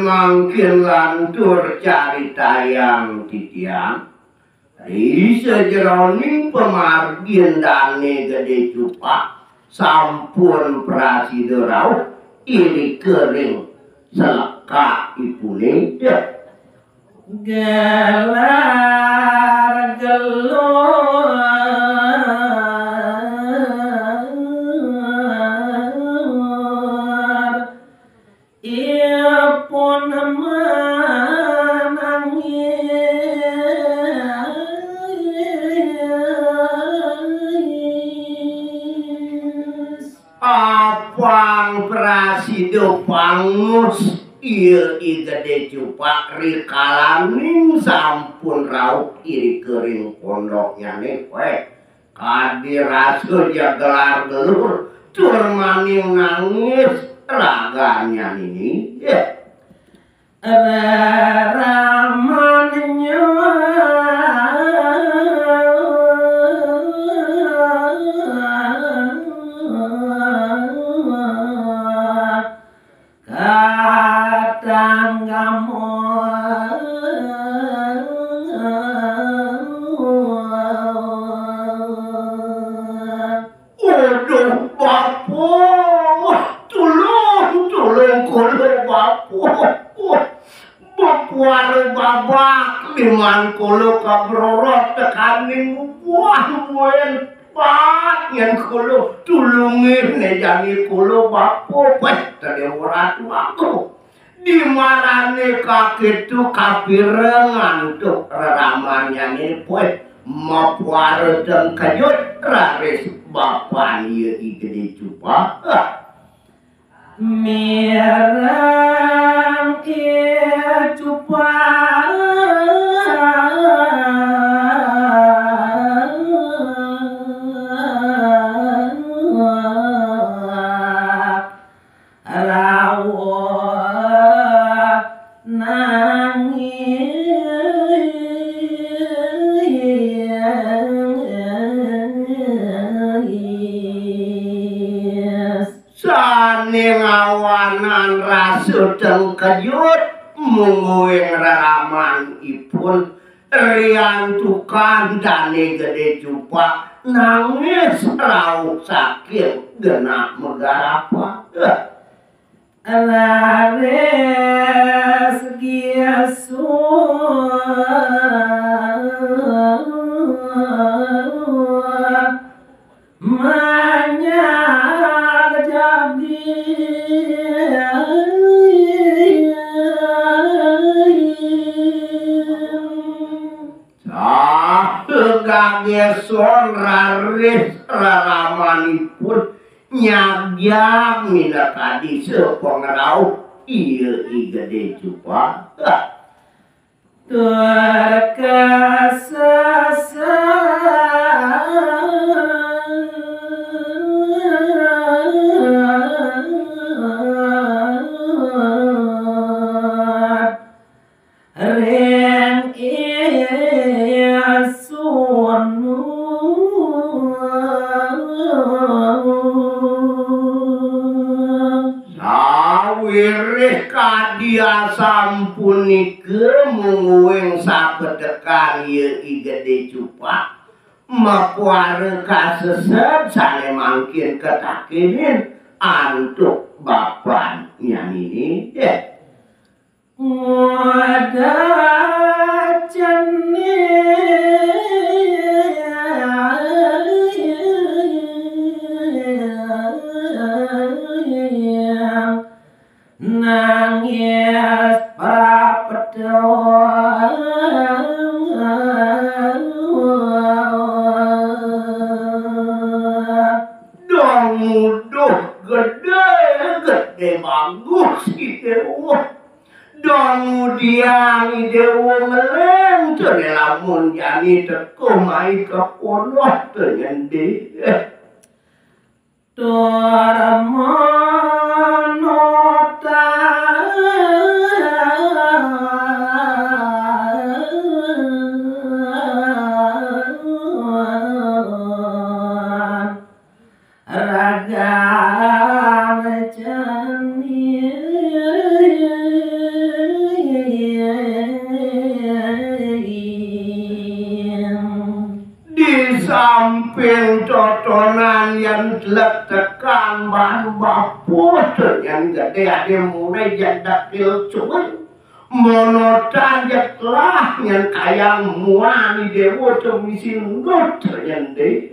Mangkin lantur carita yang titiang sejeroning pemargin dane gede cupak sampun prasida rauh iri kering seleka ipune gelar gelor pun menangis apang prasida pangus ieu gede cupak rikalaning sampun rauh iri kering pondoknya nih kadirasa gelar gelur tur maning nangis raganya ini ramannya katanggamu waduh bapu bapuare babak liman kulo kabrorot tekaning buah muen pat yang kulo tulungin nejani kulo bapu pet tadi urat aku dimarane kakitu kapirengan tuh ramanya nih pet mapuare dan kajut raris bapak iya gede cupa mirang kia cupa rawa nangis saning awanan rasudeng kejut munguing raraman ipun riantukan dane gede cupak nangis rauh sakit genah megarapa lares giasu manyak jadi gageson raris raramanipun nyagyak mina kadi sepengrauh iya gede cupa ren iasunu sawirih kadia sampunike munguing sapedekan ieu gede cupak makuare kaseset sane mangkin ketakinin antuk bapan yang ini wadah nangis prapedoa dewa ngeleng tene lamun jani teko mai kepono tenyende Dormonota raga samping totonan yang letekan bahan bapus yang gede ada mulai jadakil cuman monotan jatlah yang kaya muani dewa cemisi ngot yang deh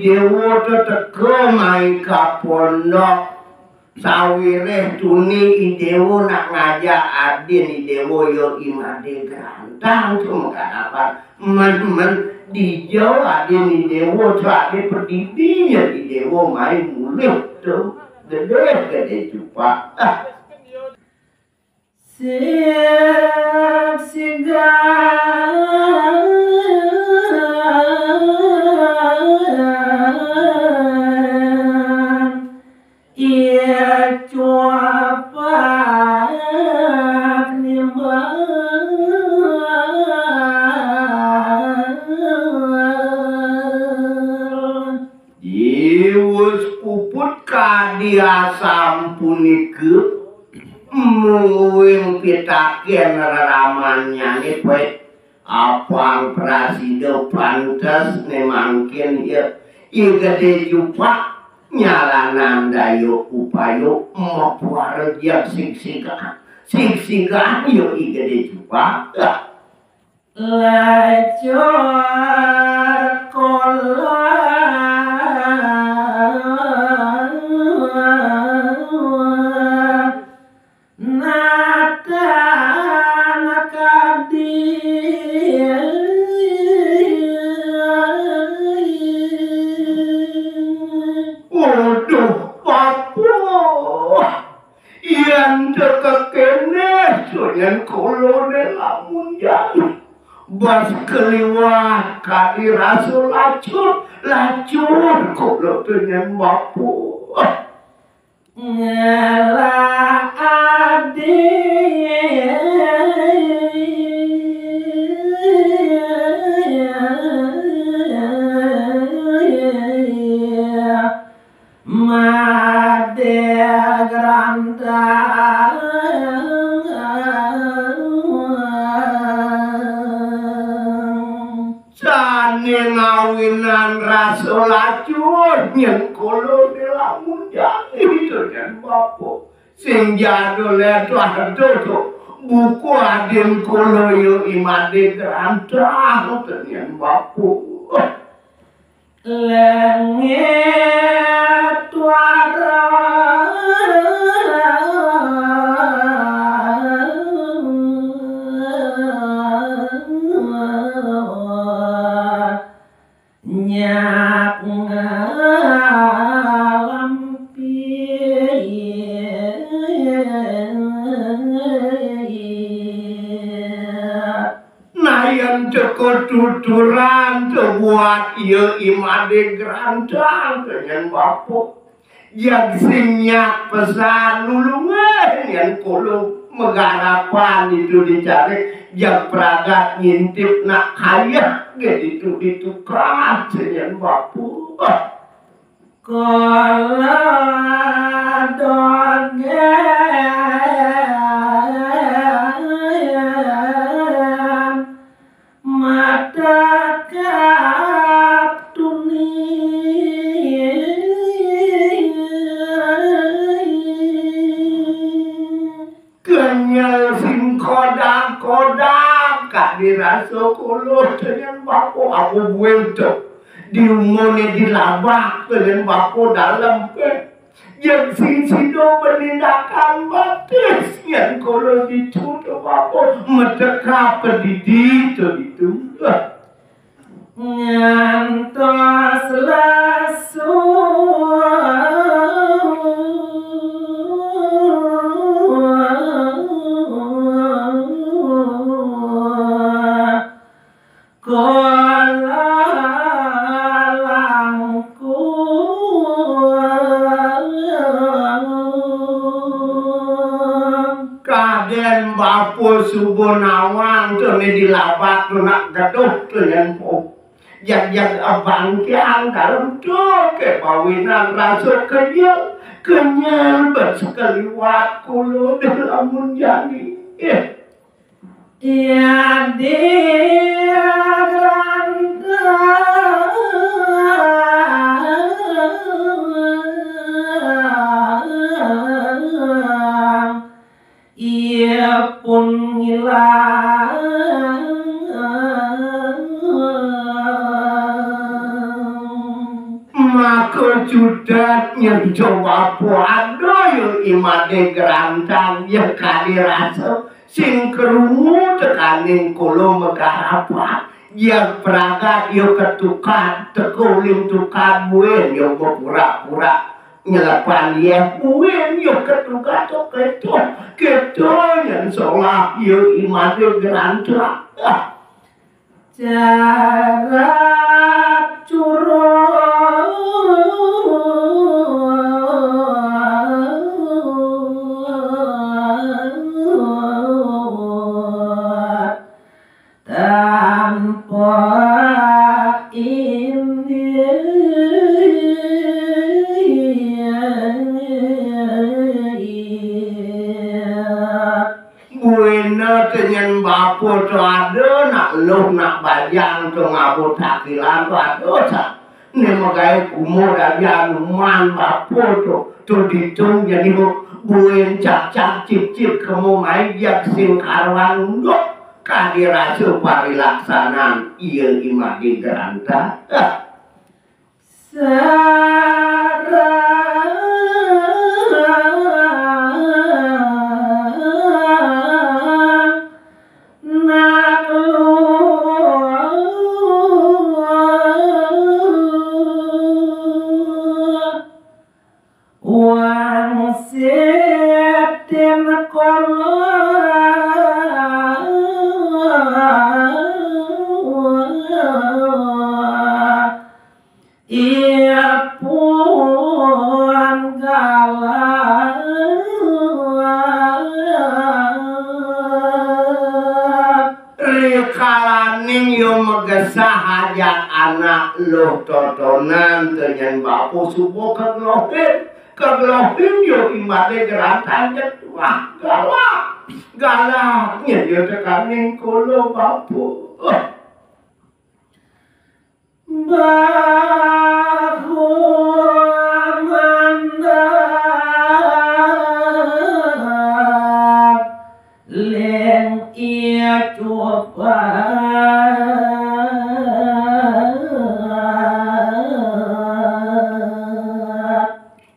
dewa teko mai kapondok sawire tuni idewo nak ngajak adin idewo yo imade grantang cuma apa men di Jawa adin idewo ade perdidinya idewo mai mulih tuh gede cupa siap dia sampunike muing pitaken raramannya nih apang prasido pantes nemangkin ya gede jupa nyalanan dayo upayo mapuara dia siksikan yo gede jupa lacor kolor yang kolonel lamun jani bas keliwat kali rasul lacur kalau dengan bapu ngalah ngawinan rasul lacur yang kolonel lamun jani dengan bapu sing jadul itu buku adin koloyo imade gerantang dengan bapu langit wara nyak ngalampi nayan cekot tuturan buat iya imade gerantang dengan bapu yang sinyak pesan nulungan yang kolom megarapan itu dicari yang peragat ngintip nak kaya gitu ditukar dengan bapu kalau dongeng mata rasa kula dengan bapak aku buentok diumone dilabak dengan bapak dalam yang sido menindakan batis yang kula dicuto bapak medeka pendidik itu ngantos lasu kaden bapo subuh nawang tuh dilabak tuh nak gaduh tuh yang yang abang kian dalam tuh kepawinan rasa kenyal bersekali waktu lo dalam menjadi ya dia ia pun hilang maka judatnya coba puado yo imade gerantang yang kali rasa sing kerungu tekaning kulo megarapa yang peragat yo ketukan tekuling tukan buen yo pura-pura ngelapan ya buen yo ketukan to keto yang solah yo imade gerantang jarak tanpa buena dengan bapo tu ada nak loh nak bayang tu ngabut takilan tu ada sa ni magai kumur dan man bapo tu ditung jadi buen cak cip kamu mai jak sing karwan ndok kadirasa parilaksanaan iya imadi geranta ia pun galau rikalaning yo megesah hajat anak lo totonan dengan bapu subuh keglohin yo imade geratan wah galaknya yo tekaning kulo bapu bahu mandap leng ia coba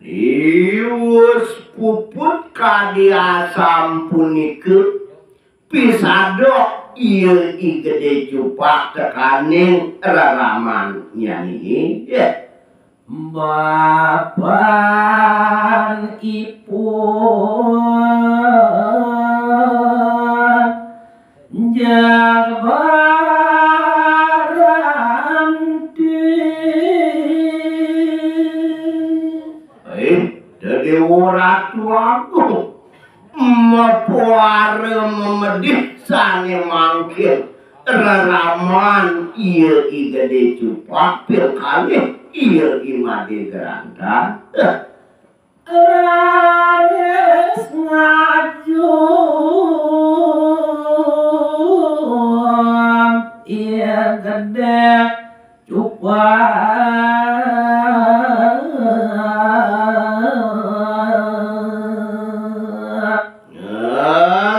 ius puput kadia sampunike pisadok iya igede cupak tekaning raraman nyanyi bapan ipun jabaranti dari orang tuaku mepuara memedih sane mangkir raraman iya igede cupak pilkali iya imade geranta rares ngaju iya gede cupak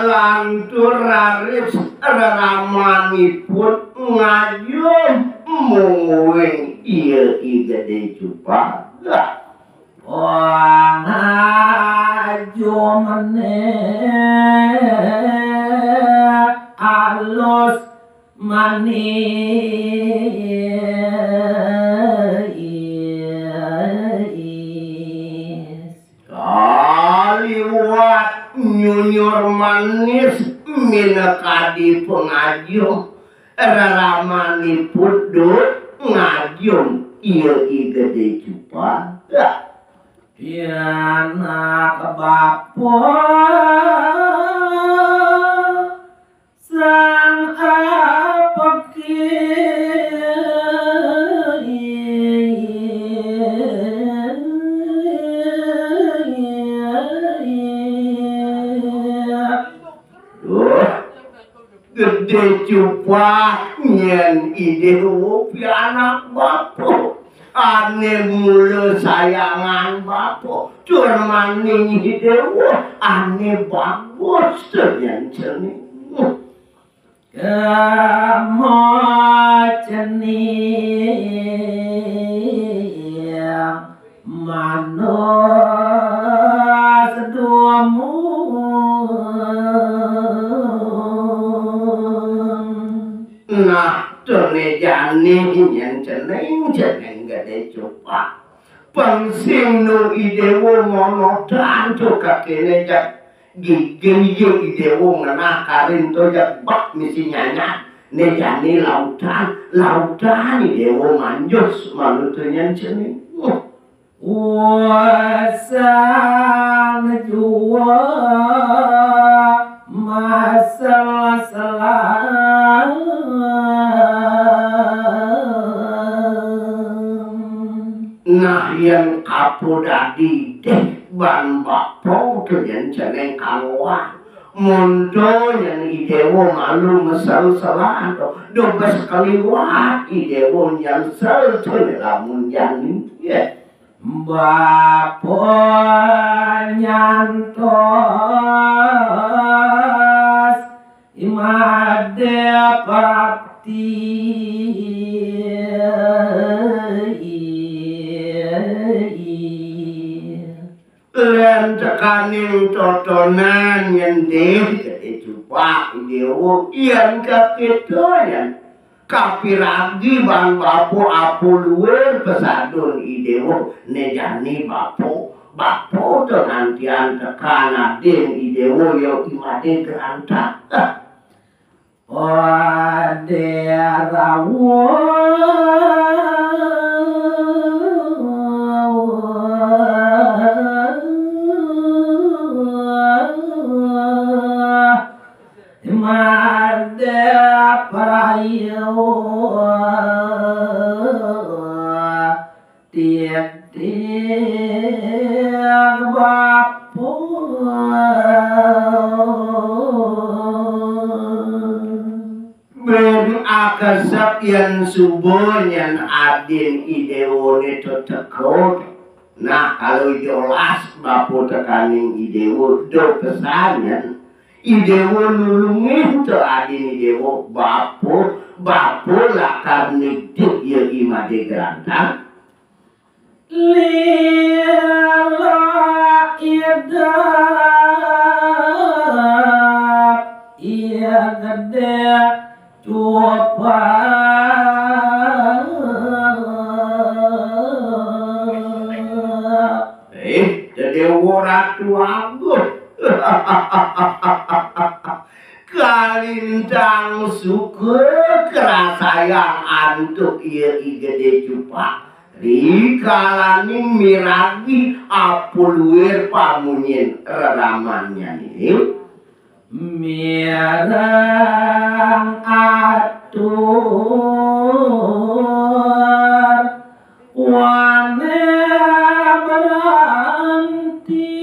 lantur raris raraman iya gede cupa wang ajo meneh alus manis kaliwat nyunyur manis minekadi pengajian raramani pudut ngajian iya gede cupa anak bapo sang gede cupa nyen ide anak bapo ane mulu sayangan bapo curmaning ide ane bagus ternyata cening kemocening manos duamu nah tone jani yang ceneng gede cupa pensing nu idewo ngono tanto kakene jak gigi idewo ngana karin to jak bak misi nyanya ne jani lautan idewo manjus malutunya ceneng wasang jua masalah nah yang kapodadi deh ban bapo kenyan ceneng kangwa mundo yang idewo malu mesal salah do sekali wah idewo yang sel lamun jani ya bapo nyantos imade prakti len tekaning totonan yang gede cupa idewo yang kaketoyan kapiragi bang bapo apu luwer pesadun idewo nejani bapo tenantian tekana den idewo yo imade geranta Waderawo Mada prayo tiap bapo ben akasap yang subuh yang adin idewo itu tekot nah kalau jelas bapo tekaning idewo do pesannya idewo nulungin to adin idewo bapo lakar nidik ya imade gerantang lila idap ia gede coba jadi ratu agung kalintang suku kerasayang antuk iya gede cupa rikalani miragi apuluir pamunyin reramannya ini mirang atur wane beranti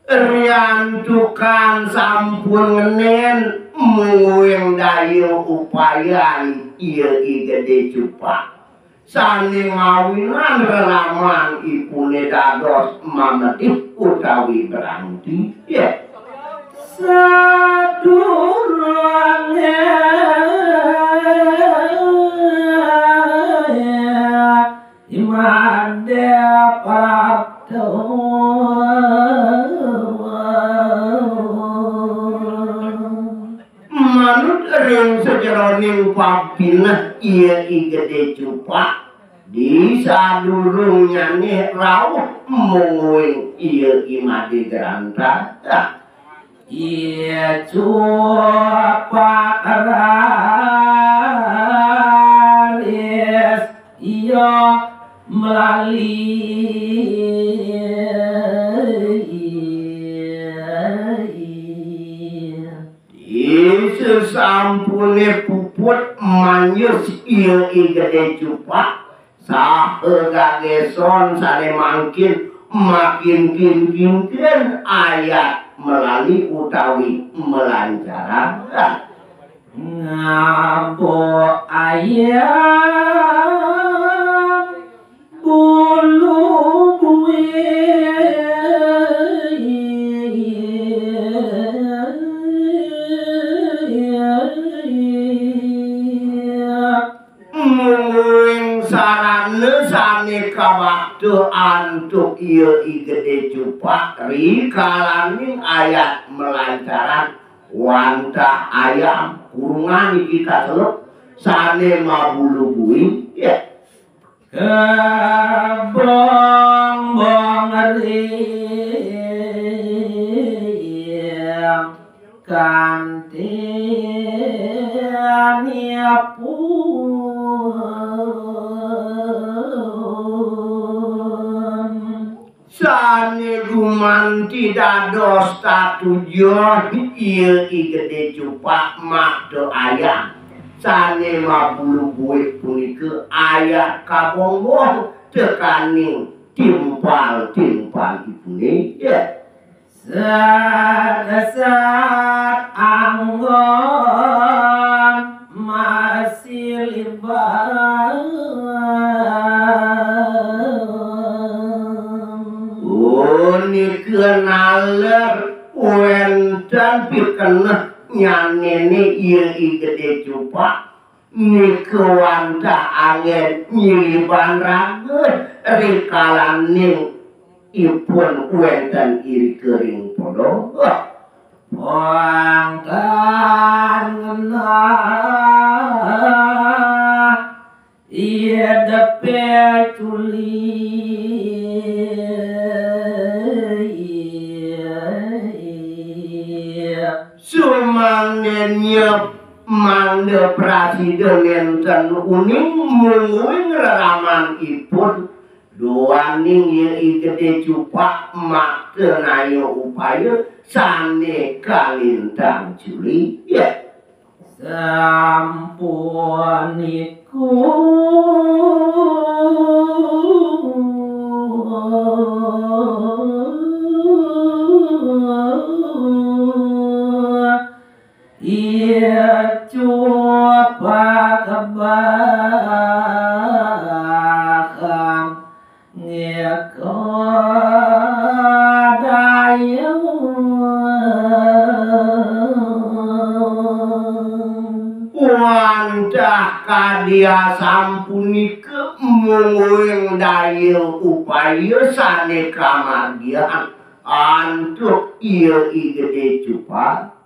rian tukang sampun ngenen muing dayo upayan iya gede cupa sani ngawinan relaman ipune dados mametih utawi beranti ya sadurunge pineh ieu I Gede Cupak di sadurungnya nih rawuh mungguing ieu I Made Granta. Iya Cupak raris iya melalui sesampune puput manyus ieu I Gede Cupak sahegageson sane mangkin makin kin ayat melalui utawi melancaran ngabo ayat bulu buih sarana sane kabaktu antuk ieu I Gede Cupak rikalaning ayat melancaran wantah ayam kurungan kita teluk sane mabulu-bui ya kebong-bong riang kantian sane gumanti dados tatujon ieu I Gede Cupak makdo ayam sane mabulu buih punika ayat kabongbong tekaning timpal-timpal ibune ya saat anggon masih libat kenaler wenten pikeneh nyanene ieu I Gede Cupak nike wantah angin nyiliban raget rikalaning ipun wenten iri kering podo wangkan ngenah iya depe culi sumangennya mangde presiden enten uning mungguing reraman ipun doaning ieu I Gede Cupak makte nayo upaya sane kalintang Juli ya sampuniku iya Cupak bakam ngekodayang wantah kadia sampunike mungguing dayo upaya sane kamargian antuk ieu I Gede Cupak